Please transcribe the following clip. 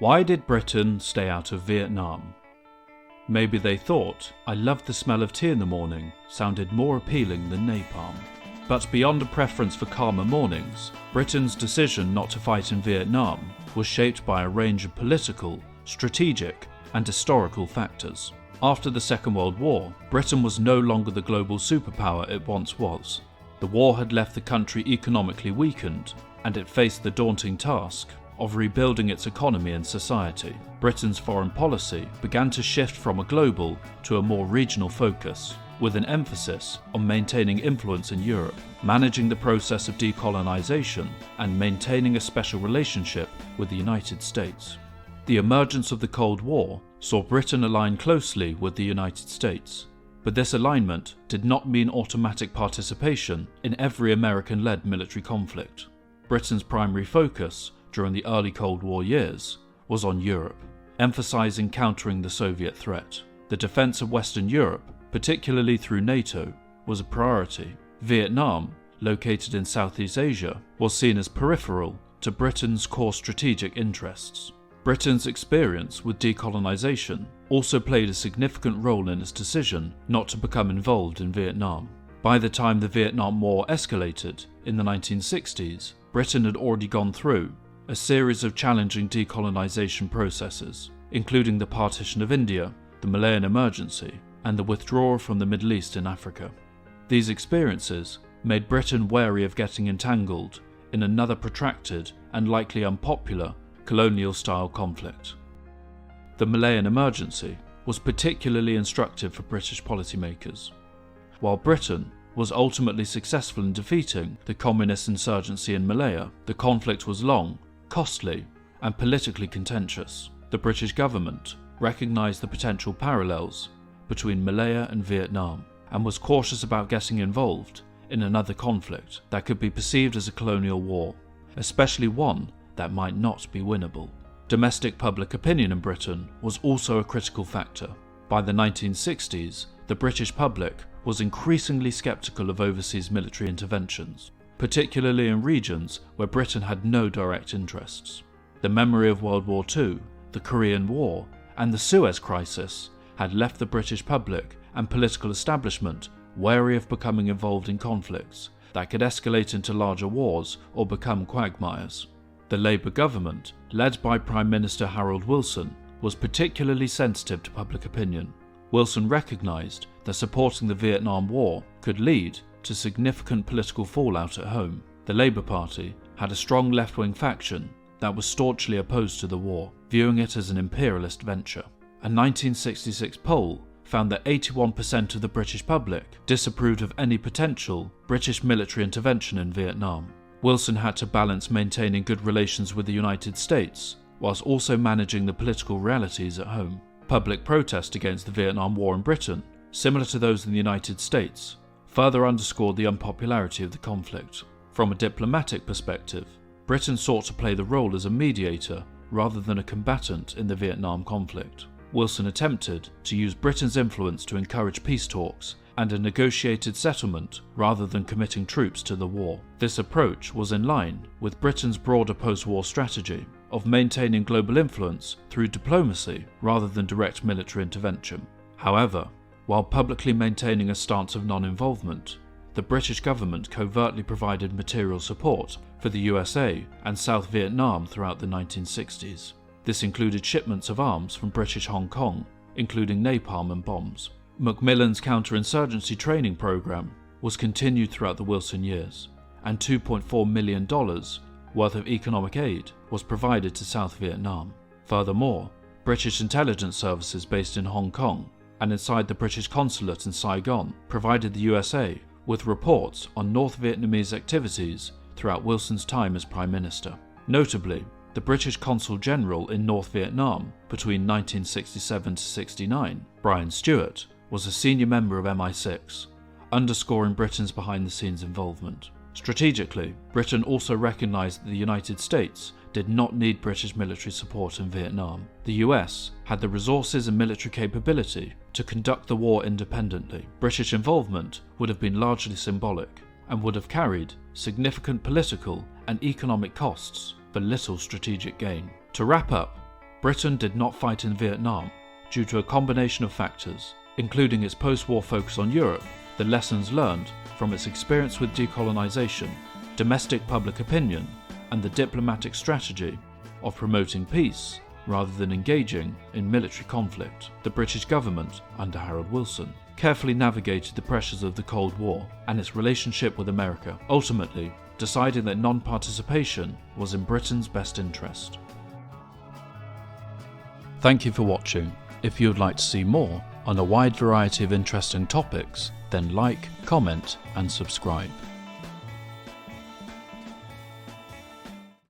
Why did Britain stay out of Vietnam? Maybe they thought "I love the smell of tea in the morning" sounded more appealing than napalm. But beyond a preference for calmer mornings, Britain's decision not to fight in Vietnam was shaped by a range of political, strategic, and historical factors. After the Second World War, Britain was no longer the global superpower it once was. The war had left the country economically weakened, and it faced the daunting task of rebuilding its economy and society. Britain's foreign policy began to shift from a global to a more regional focus, with an emphasis on maintaining influence in Europe, managing the process of decolonisation, and maintaining a special relationship with the United States. The emergence of the Cold War saw Britain align closely with the United States, but this alignment did not mean automatic participation in every American-led military conflict. Britain's primary focus during the early Cold War years was on Europe, emphasising countering the Soviet threat. The defence of Western Europe, particularly through NATO, was a priority. Vietnam, located in Southeast Asia, was seen as peripheral to Britain's core strategic interests. Britain's experience with decolonisation also played a significant role in its decision not to become involved in Vietnam. By the time the Vietnam War escalated in the 1960s, Britain had already gone through a series of challenging decolonisation processes, including the partition of India, the Malayan Emergency, and the withdrawal from the Middle East and Africa. These experiences made Britain wary of getting entangled in another protracted and likely unpopular colonial-style conflict. The Malayan Emergency was particularly instructive for British policymakers. While Britain was ultimately successful in defeating the communist insurgency in Malaya, the conflict was long, costly, and politically contentious. The British government recognised the potential parallels between Malaya and Vietnam, and was cautious about getting involved in another conflict that could be perceived as a colonial war, especially one that might not be winnable. Domestic public opinion in Britain was also a critical factor. By the 1960s, the British public was increasingly sceptical of overseas military interventions, particularly in regions where Britain had no direct interests. The memory of World War II, the Korean War, and the Suez Crisis had left the British public and political establishment wary of becoming involved in conflicts that could escalate into larger wars or become quagmires. The Labour government, led by Prime Minister Harold Wilson, was particularly sensitive to public opinion. Wilson recognised that supporting the Vietnam War could lead to significant political fallout at home. The Labour Party had a strong left-wing faction that was staunchly opposed to the war, viewing it as an imperialist venture. A 1966 poll found that 81% of the British public disapproved of any potential British military intervention in Vietnam. Wilson had to balance maintaining good relations with the United States whilst also managing the political realities at home. Public protest against the Vietnam War in Britain, similar to those in the United States, further underscored the unpopularity of the conflict. From a diplomatic perspective, Britain sought to play the role as a mediator rather than a combatant in the Vietnam conflict. Wilson attempted to use Britain's influence to encourage peace talks and a negotiated settlement rather than committing troops to the war. This approach was in line with Britain's broader post-war strategy of maintaining global influence through diplomacy rather than direct military intervention. However, while publicly maintaining a stance of non-involvement, the British government covertly provided material support for the USA and South Vietnam throughout the 1960s. This included shipments of arms from British Hong Kong, including napalm and bombs. Macmillan's counterinsurgency training program was continued throughout the Wilson years, and $2.4 million worth of economic aid was provided to South Vietnam. Furthermore, British intelligence services based in Hong Kong and inside the British consulate in Saigon provided the USA with reports on North Vietnamese activities throughout Wilson's time as Prime Minister. Notably, the British Consul General in North Vietnam between 1967 to 69, Brian Stewart, was a senior member of MI6, underscoring Britain's behind-the-scenes involvement. Strategically, Britain also recognised that the United States did not need British military support in Vietnam. The US had the resources and military capability to conduct the war independently. British involvement would have been largely symbolic and would have carried significant political and economic costs for little strategic gain. To wrap up, Britain did not fight in Vietnam due to a combination of factors, including its post-war focus on Europe, the lessons learned from its experience with decolonization, domestic public opinion, and the diplomatic strategy of promoting peace rather than engaging in military conflict. The British government, under Harold Wilson, carefully navigated the pressures of the Cold War and its relationship with America, ultimately deciding that non-participation was in Britain's best interest. Thank you for watching. If you would like to see more on a wide variety of interesting topics, then like, comment, and subscribe.